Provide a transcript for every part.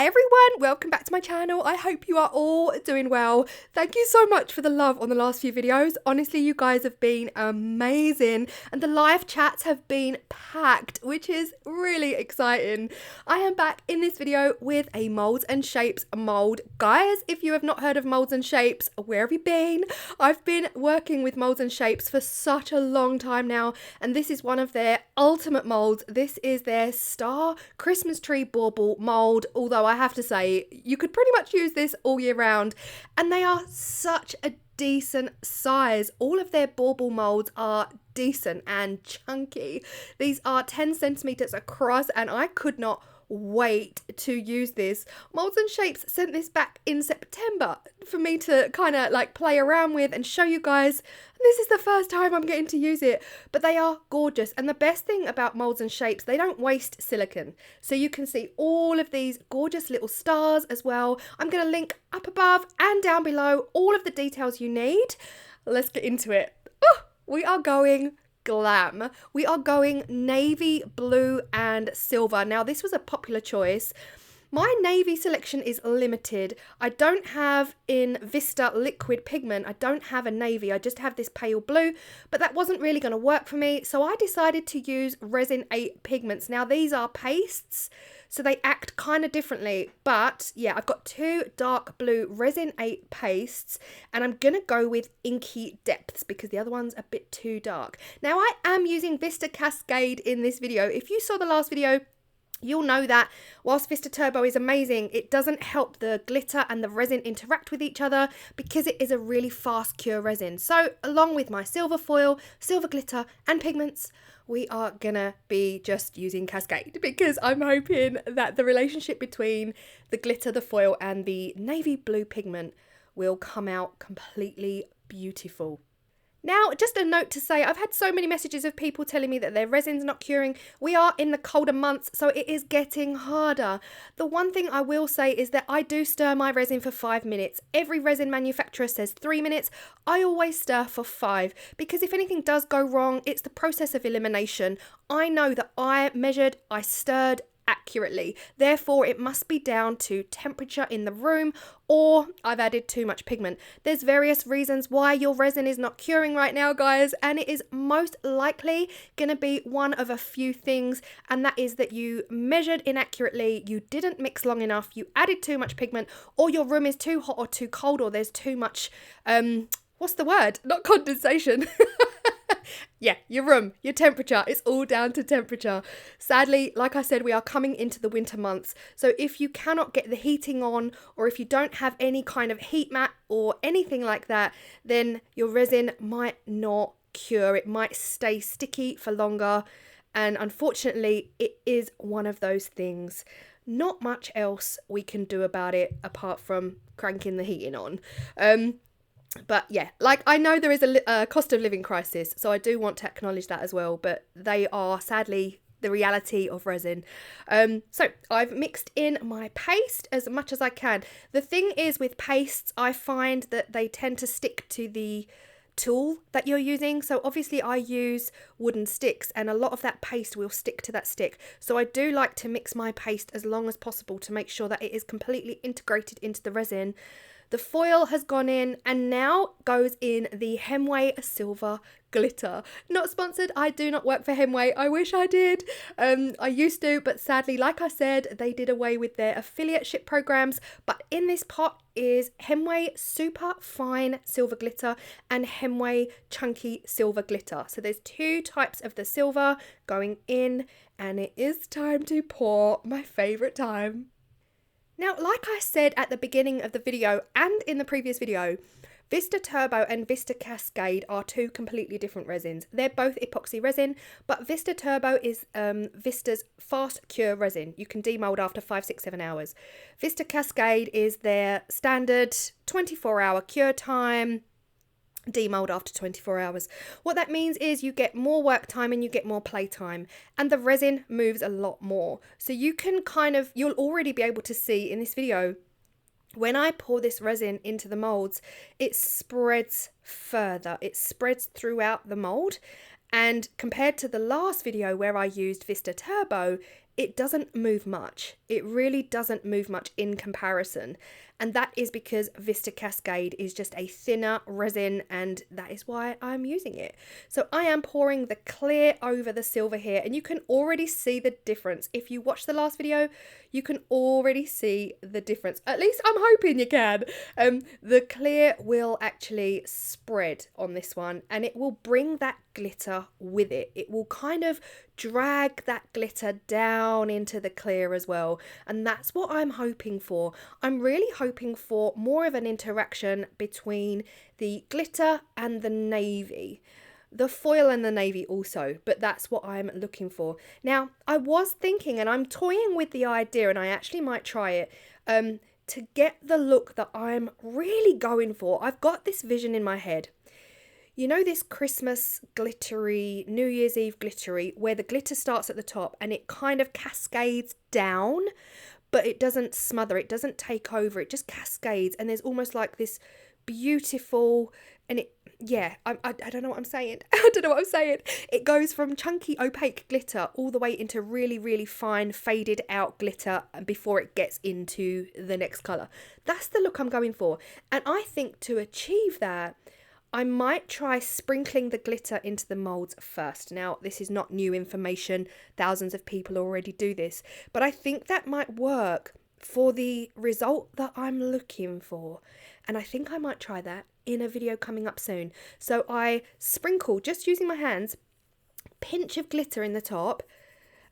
Hi everyone, welcome back to my channel. I hope you are all doing well. Thank you so much for the love on the last few videos. Honestly, you guys have been amazing and the live chats have been packed, which is really exciting. I am back in this video with a molds and shapes mold. Guys, if you have not heard of molds and shapes, where have you been? I've been working with molds and shapes for such a long time now, and this is one of their ultimate molds. This is their Star Christmas Tree Bauble mold, although I have to say you could pretty much use this all year round, and they are such a decent size. All of their bauble molds are decent and chunky. These are 10 centimeters across, and I could not wait to use this. Molds and Shapes sent this back in September for me to kind of like play around with and show you guys. This is the first time I'm getting to use it, but they are gorgeous. And the best thing about Molds and Shapes, they don't waste silicone. So you can see all of these gorgeous little stars as well. I'm going to link up above and down below all of the details you need. Let's get into it. Oh, we are going glam. We are going navy, blue and silver. Now this was a popular choice. My navy selection is limited. I don't have in Vista liquid pigment, I don't have a navy, I just have this pale blue, but that wasn't really going to work for me, so I decided to use Resin 8 pigments. Now these are pastes, so they act kind of differently, but yeah, I've got two dark blue Resin 8 pastes, and I'm going to go with inky depths because the other one's a bit too dark. Now I am using Vista Cascade in this video. If you saw the last video, you'll know that whilst Vista Turbo is amazing, it doesn't help the glitter and the resin interact with each other because it is a really fast cure resin. So along with my silver foil, silver glitter and pigments, we are gonna be just using Cascade because I'm hoping that the relationship between the glitter, the foil and the navy blue pigment will come out completely beautiful. Now, just a note to say, I've had so many messages of people telling me that their resin's not curing. We are in the colder months, so it is getting harder. The one thing I will say is that I do stir my resin for 5 minutes. Every resin manufacturer says 3 minutes. I always stir for 5 because if anything does go wrong, it's the process of elimination. I know that I measured, I stirred accurately, therefore it must be down to temperature in the room or I've added too much pigment. There's various reasons why your resin is not curing right now, guys, and it is most likely going to be one of a few things, and that is that you measured inaccurately, you didn't mix long enough, you added too much pigment, or your room is too hot or too cold, or there's too much what's the word? Not condensation. Yeah, your room, your temperature, it's all down to temperature. Sadly, like I said, we are coming into the winter months. So if you cannot get the heating on, or if you don't have any kind of heat mat or anything like that, then your resin might not cure. It might stay sticky for longer. And unfortunately, it is one of those things. Not much else we can do about it apart from cranking the heating on. But yeah, like I know there is a cost of living crisis, so I do want to acknowledge that as well, but they are sadly the reality of resin. So I've mixed in my paste as much as I can. The thing is with pastes, I find that they tend to stick to the tool that you're using. So obviously I use wooden sticks and a lot of that paste will stick to that stick. So I do like to mix my paste as long as possible to make sure that it is completely integrated into the resin. The foil has gone in and now goes in the Hemway silver glitter. Not sponsored, I do not work for Hemway. I wish I did. I used to, but sadly, like I said, they did away with their affiliateship programs. But in this pot is Hemway super fine silver glitter and Hemway chunky silver glitter. So there's two types of the silver going in, and it is time to pour, my favorite time. Now, like I said at the beginning of the video and in the previous video, Vista Turbo and Vista Cascade are two completely different resins. They're both epoxy resin, but Vista Turbo is Vista's fast cure resin. You can demold after 5, 6, 7 hours. Vista Cascade is their standard 24-hour cure time, demold after 24 hours. What that means is you get more work time and you get more play time, and the resin moves a lot more. So you can you'll already be able to see in this video, when I pour this resin into the molds, it spreads further. It spreads throughout the mold. And compared to the last video where I used Vista Turbo, it doesn't move much. It really doesn't move much in comparison. And that is because Vista Cascade is just a thinner resin, and that is why I'm using it. So I am pouring the clear over the silver here, and you can already see the difference. If you watch the last video, you can already see the difference. At least I'm hoping you can. The clear will actually spread on this one, and it will bring that glitter with it. It will kind of drag that glitter down into the clear as well, and that's what I'm hoping for. I'm really hoping for more of an interaction between the glitter and the navy, the foil and the navy also, but that's what I'm looking for. Now, I was thinking, and I'm toying with the idea, and I actually might try it, to get the look that I'm really going for. I've got this vision in my head. You know, this Christmas glittery, New Year's Eve glittery, where the glitter starts at the top and it kind of cascades down, but it doesn't smother, it doesn't take over, it just cascades, and there's almost like this beautiful, and it, yeah, I don't know what I'm saying. I don't know what I'm saying. It goes from chunky opaque glitter all the way into really, really fine faded out glitter before it gets into the next colour. That's the look I'm going for. And I think to achieve that, I might try sprinkling the glitter into the moulds first. Now, this is not new information. Thousands of people already do this. But I think that might work for the result that I'm looking for. And I think I might try that in a video coming up soon. So I sprinkle, just using my hands, pinch of glitter in the top.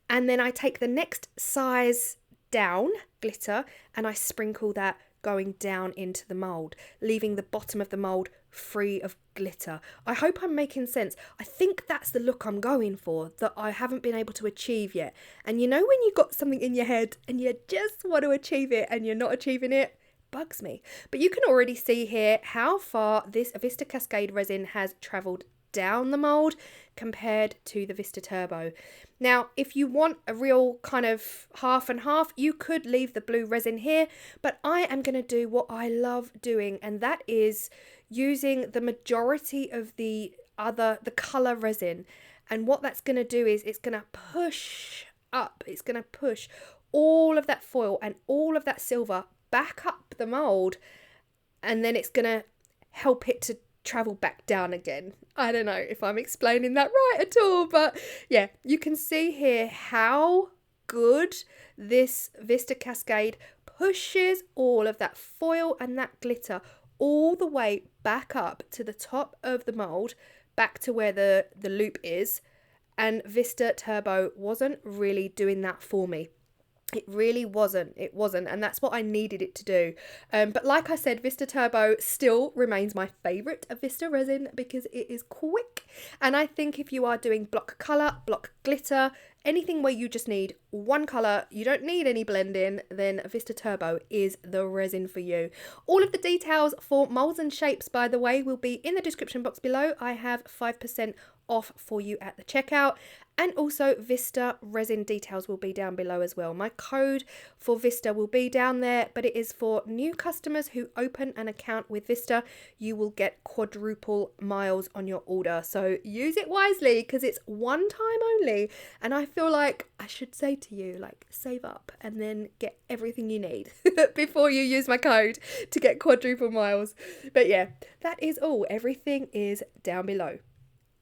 And then I take the next size down glitter and I sprinkle that going down into the mould, leaving the bottom of the mould free of glitter. I hope I'm making sense. I think that's the look I'm going for, that I haven't been able to achieve yet. And you know when you got something in your head and you just want to achieve it and you're not achieving it? Bugs me. But you can already see here how far this Vista Cascade resin has travelled down the mould compared to the Vista Turbo. Now, if you want a real kind of half and half, you could leave the blue resin here, but I am going to do what I love doing, and that is using the majority of the colour resin. And what that's going to do is it's going to push up, it's going to push all of that foil and all of that silver back up the mould, and then it's going to help it to travel back down again. I don't know if I'm explaining that right at all, but yeah, you can see here how good this Vista Cascade pushes all of that foil and that glitter all the way back up to the top of the mould, back to where the loop is, and Vista Turbo wasn't really doing that for me. It really wasn't. It wasn't. And that's what I needed it to do. But like I said, Vista Turbo still remains my favourite of Vista resin because it is quick. And I think if you are doing block colour, block glitter, anything where you just need one colour, you don't need any blending, then Vista Turbo is the resin for you. All of the details for moulds and shapes, by the way, will be in the description box below. I have 5% off for you at the checkout, and also Vista resin details will be down below as well. My code for Vista will be down there, but it is for new customers who open an account with Vista. You will get quadruple miles on your order, so use it wisely because it's one time only, and I feel like I should say to you, like, save up and then get everything you need before you use my code to get quadruple miles. But yeah, that is all. Everything is down below.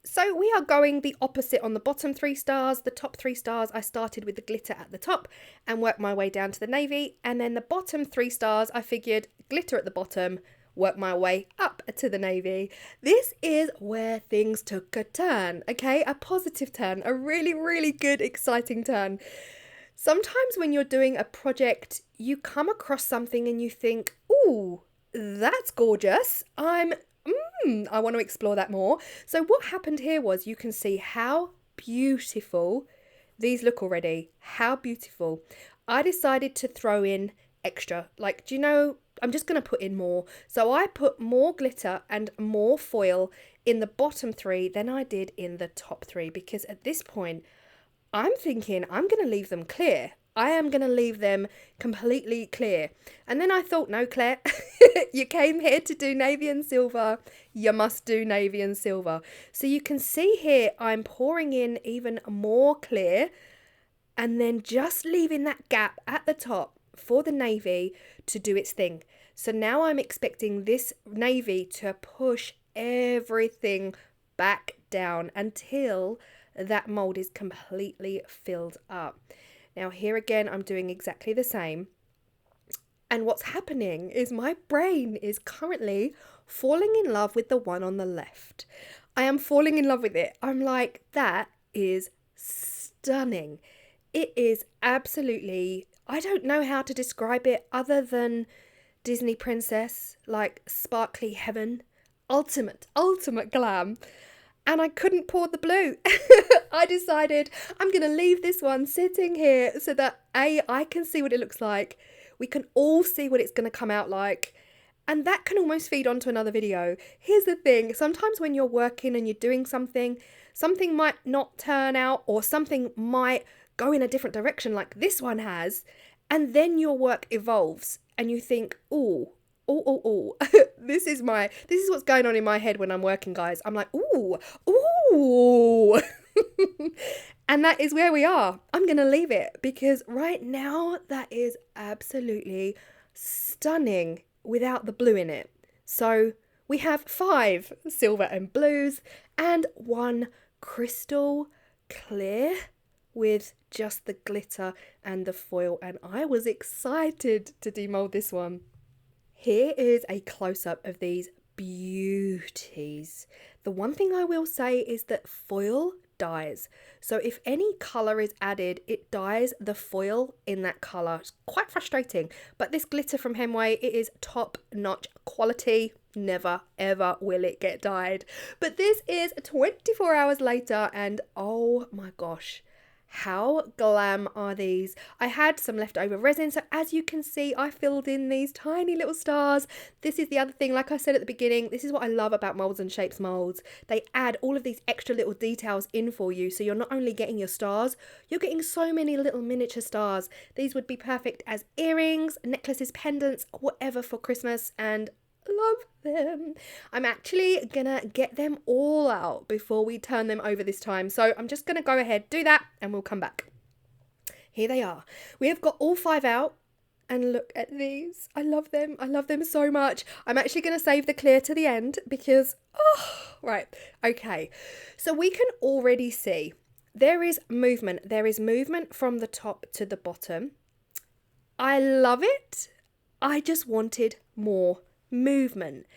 So we are going the opposite on the bottom 3 stars. The top 3 stars, I started with the glitter at the top and worked my way down to the navy. And then the bottom 3 stars, I figured glitter at the bottom, work my way up to the navy. This is where things took a turn, okay? A positive turn, a really, really good, exciting turn. Sometimes when you're doing a project, you come across something and you think, ooh, that's gorgeous. I want to explore that more. So what happened here was, you can see how beautiful these look already. How beautiful. I decided to throw in extra. Like, do you know, I'm just going to put in more. So I put more glitter and more foil in the bottom 3 than I did in the top 3, because at this point, I'm thinking I'm going to leave them clear. I am going to leave them completely clear. And then I thought, no, Claire, you came here to do navy and silver. You must do navy and silver. So you can see here, I'm pouring in even more clear. and then just leaving that gap at the top for the navy to do its thing. So now I'm expecting this navy to push everything back down until that mold is completely filled up. Now here again, I'm doing exactly the same. And what's happening is my brain is currently falling in love with the one on the left. I am falling in love with it. I'm like, that is stunning. It is absolutely, I don't know how to describe it other than Disney princess, like sparkly heaven, ultimate glam. And I couldn't pour the blue. I decided I'm going to leave this one sitting here so that I can see what it looks like. We can all see what it's going to come out like. And that can almost feed onto another video. Here's the thing. Sometimes when you're working and you're doing something might not turn out, or something might go in a different direction like this one has. And then your work evolves and you think, oh, this is what's going on in my head when I'm working, guys. I'm like, ooh. And that is where we are. I'm going to leave it because right now that is absolutely stunning without the blue in it. So we have 5 silver and blues and 1 crystal clear with just the glitter and the foil, and I was excited to demold this one. Here is a close-up of these beauties. The one thing I will say is that foil dyes. So if any colour is added, it dyes the foil in that colour. It's quite frustrating, but this glitter from Hemway, it is top-notch quality. Never ever will it get dyed. But this is 24 hours later and oh my gosh, how glam are these? I had some leftover resin, so as you can see, I filled in these tiny little stars. This is the other thing, like I said at the beginning, this is what I love about Moulds and Shapes Moulds. They add all of these extra little details in for you, so you're not only getting your stars, you're getting so many little miniature stars. These would be perfect as earrings, necklaces, pendants, whatever for Christmas, and love them. I'm actually gonna get them all out before we turn them over this time, so I'm just gonna go ahead, do that, and we'll come back. Here they are. We have got all 5 out, and look at these. I love them so much. I'm actually gonna save the clear to the end because right, okay, so we can already see there is movement from the top to the bottom. I love it. I just wanted more movement,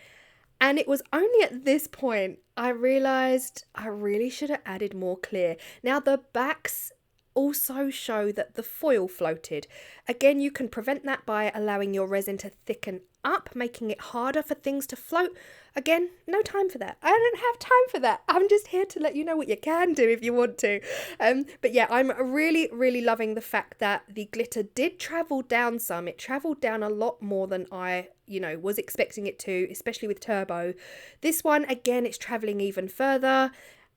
and it was only at this point I realized I really should have added more clear. Now the backs also show that the foil floated. Again, you can prevent that by allowing your resin to thicken up, making it harder for things to float. Again, no time for that. I don't have time for that. I'm just here to let you know what you can do if you want to. But yeah, I'm really loving the fact that the glitter did travel down some. It traveled down a lot more than I was expecting it to, especially with turbo. This one, again, it's traveling even further.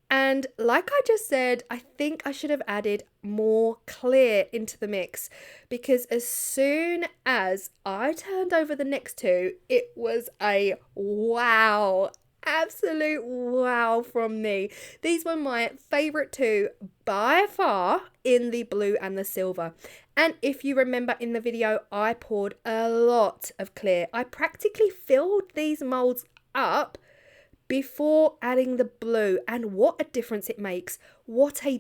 And like I just said, I think I should have added more clear into the mix, because as soon as I turned over the next 2, it was a wow, absolute wow from me. These were my favourite 2 by far in the blue and the silver. And if you remember in the video, I poured a lot of clear. I practically filled these moulds up before adding the blue, and what a difference it makes. Look at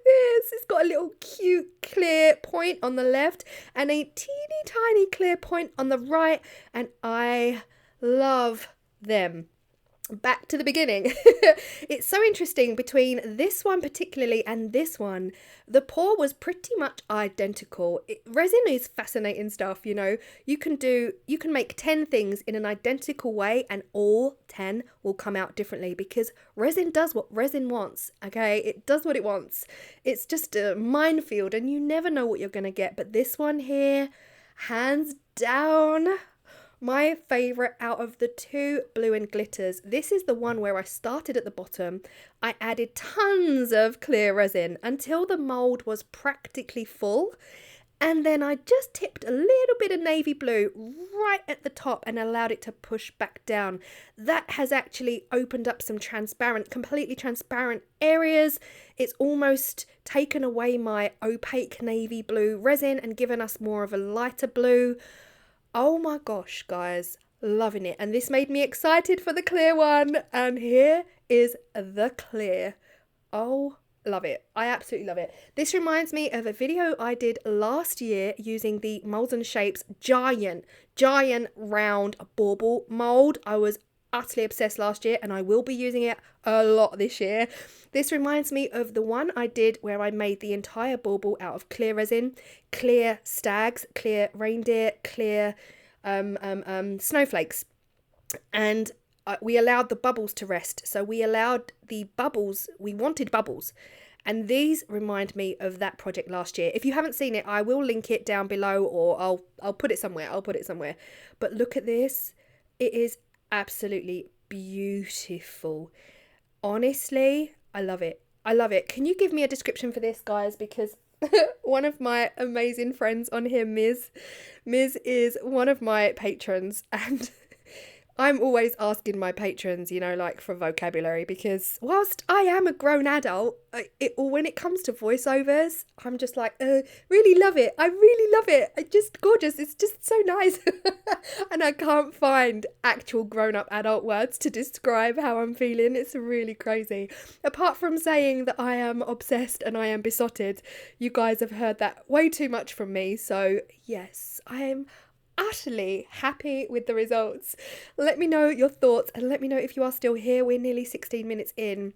this. It's got a little cute clear point on the left and a teeny tiny clear point on the right, and I love them. Back to the beginning. It's so interesting between this one particularly and this one. The pour was pretty much identical. Resin is fascinating stuff, You can make 10 things in an identical way and all 10 will come out differently, because resin does what resin wants, okay? It does what it wants. It's just a minefield and you never know what you're going to get. But this one here, hands down, my favourite out of the 2 blue and glitters. This is the one where I started at the bottom. I added tons of clear resin until the mould was practically full. And then I just tipped a little bit of navy blue right at the top and allowed it to push back down. That has actually opened up some transparent, completely transparent areas. It's almost taken away my opaque navy blue resin and given us more of a lighter blue. Oh my gosh, guys, loving it. And this made me excited for the clear one. And here is the clear. Oh, love it. I absolutely love it. This reminds me of a video I did last year using the Moulds and Shapes giant round bauble mould. I was utterly obsessed last year and I will be using it a lot this year. This reminds me of the one I did where I made the entire bauble out of clear resin, clear stags, clear reindeer, clear snowflakes. And we allowed the bubbles to rest. So we allowed the bubbles, we wanted bubbles. And these remind me of that project last year. If you haven't seen it, I will link it down below, or I'll put it somewhere. But look at this. It is absolutely beautiful. Honestly, I love it. I love it. Can you give me a description for this, guys? Because one of my amazing friends on here, Miz is one of my patrons, and I'm always asking my patrons, you know, like for vocabulary, because whilst I am a grown adult, when it comes to voiceovers, I'm just like, really love it. I really love it. It's just gorgeous. It's just so nice. And I can't find actual grown-up adult words to describe how I'm feeling. It's really crazy. Apart from saying that I am obsessed and I am besotted, you guys have heard that way too much from me. So yes, I am utterly happy with the results. Let me know your thoughts and let me know if you are still here. We're nearly 16 minutes in.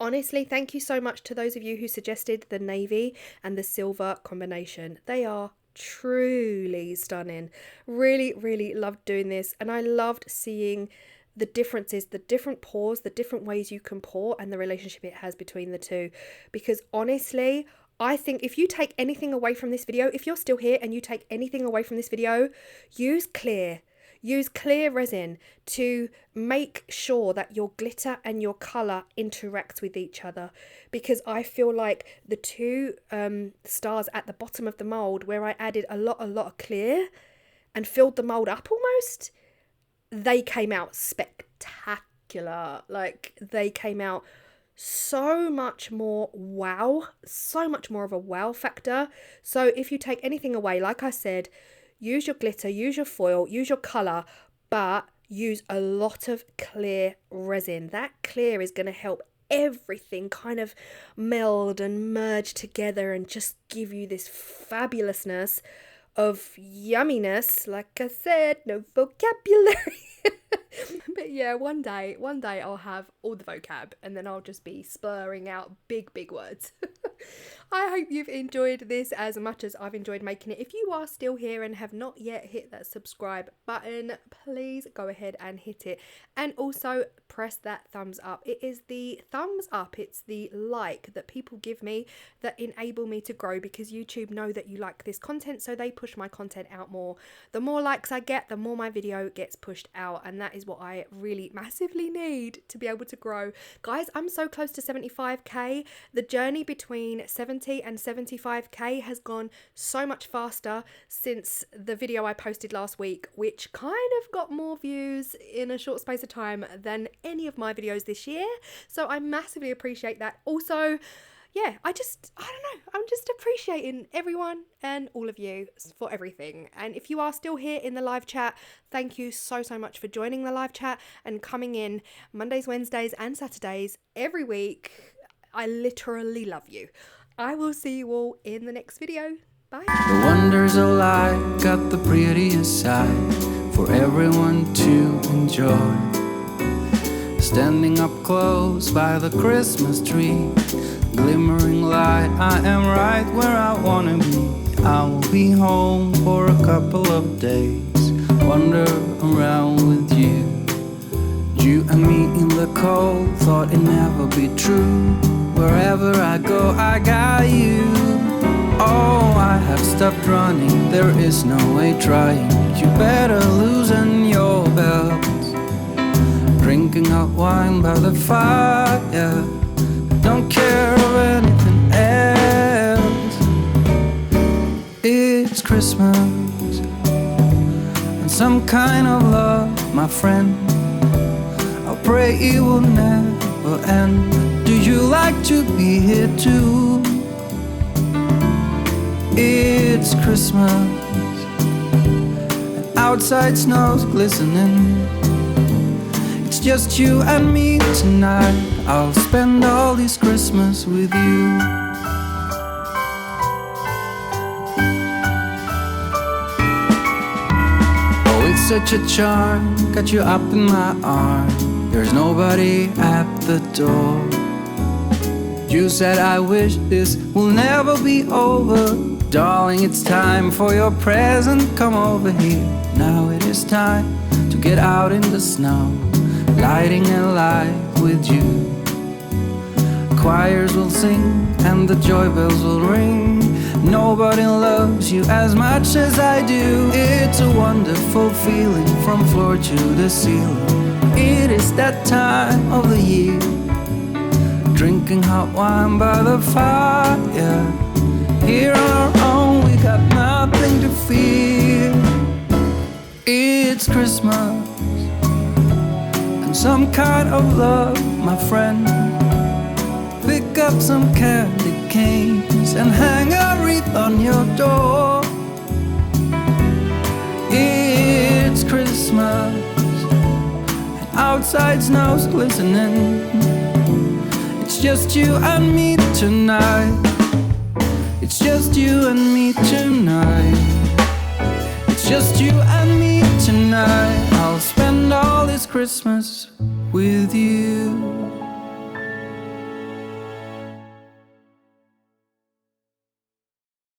Honestly, thank you so much to those of you who suggested the navy and the silver combination. They are truly stunning. Really, really loved doing this, and I loved seeing the differences, the different pours, the different ways you can pour, and the relationship it has between the two. Because honestly, I think if you take anything away from this video, if you're still here and you take anything away from this video, use clear resin to make sure that your glitter and your colour interacts with each other. Because I feel like the two stars at the bottom of the mould, where I added a lot of clear and filled the mould up almost, they came out spectacular. Like, they came out so much more wow, so much more of a wow factor. So if you take anything away, like I said, use your glitter, use your foil, use your colour, but use a lot of clear resin. That clear is going to help everything kind of meld and merge together and just give you this fabulousness of yumminess. Like I said, no vocabulary. But yeah, one day I'll have all the vocab and then I'll just be splurring out big words. I hope you've enjoyed this as much as I've enjoyed making it. If you are still here and have not yet hit that subscribe button, please go ahead and hit it. And also press that thumbs up. It is the thumbs up, it's the like that people give me that enable me to grow, because YouTube know that you like this content, so they push my content out more. The more likes I get, the more my video gets pushed out, and that is what I really massively need to be able to grow. Guys, I'm so close to 75k. The journey between 70 and 75k has gone so much faster since the video I posted last week, which kind of got more views in a short space of time than any of my videos this year. So I massively appreciate that. Also, yeah, I don't know, I'm just appreciating everyone and all of you for everything. And if you are still here in the live chat, thank you so much for joining the live chat and coming in Mondays, Wednesdays and Saturdays every week. I literally love you. I will see you all in the next video. Bye. The wonders of life got the prettiest side for everyone to enjoy. Standing up close by the Christmas tree, glimmering light, I am right where I wanna be. I will be home for a couple of days, wander around with you. You and me in the cold, thought it'd never be true. Wherever I go, I got you. Oh, I have stopped running, there is no way trying. You better loosen your belt. Drinking hot wine by the fire, don't care of anything else. it's Christmas, and some kind of love, my friend. I'll pray it will never end. Do you like to be here too? It's Christmas, and outside snow's glistening. It's just you and me tonight. I'll spend all this Christmas with you. Oh, it's such a charm, got you up in my arms. There's nobody at the door. You said I wish this will never be over. Darling, it's time for your present. Come over here. Now it is time to get out in the snow, lighting a light with you. Choirs will sing and the joy bells will ring. Nobody loves you as much as I do. It's a wonderful feeling from floor to the ceiling. It is that time of the year, drinking hot wine by the fire. Here on our own, we got nothing to fear. It's Christmas, and some kind of love, my friend. Pick up some candy canes and hang a wreath on your door. It's Christmas, and outside snow's glistening. It's just you and me tonight. It's just you and me tonight. It's just you and me tonight. I'll spend all this Christmas with you.